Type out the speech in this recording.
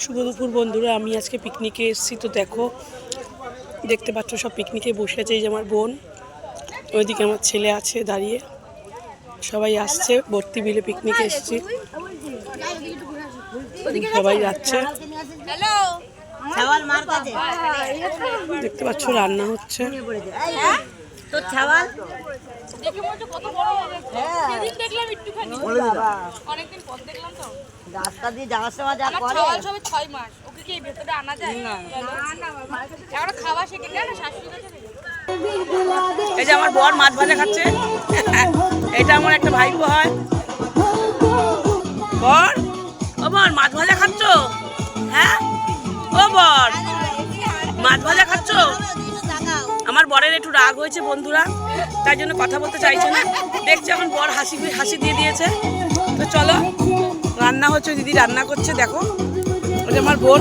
শুভ দুপুর বন্ধুরা, আমি আজকে পিকনিকে এসেছি। তো দেখতে পাচ্ছ সব পিকনিকে বসে আছে। এই যে আমার বোন, ওইদিকে আমার ছেলে আছে দাঁড়িয়ে, সবাই আসছে। ভর্তি বিলে পিকনিকে এসেছি, সবাই যাচ্ছে। দেখতে পাচ্ছ রান্না হচ্ছে। রাস্তা দিয়ে যাওয়ার সময় যা করে সবে 6 মাস ওকে কি ভেতরে আনা যায় না এখন খাওয়া শিখে যায় না শাশুড়ি কাছে। এই যে আমার বর মাছ ভাজা খাচ্ছে। এটা আমার একটা ভাইপো হয়। বর, ও বর মাছ ভাজা খাচ্ছ? হ্যাঁ ও বর, মাছ ভাজা খাচ্ছ? আমার বরের একটু রাগ হয়েছে বন্ধুরা, তাই জন্য কথা বলতে চাইছে না। দেখছি এখন বর হাসি দিয়ে দিয়েছে। তো চলো, রান্না হচ্ছে, দিদি রান্না করছে। দেখো ওই যে আমার বোন।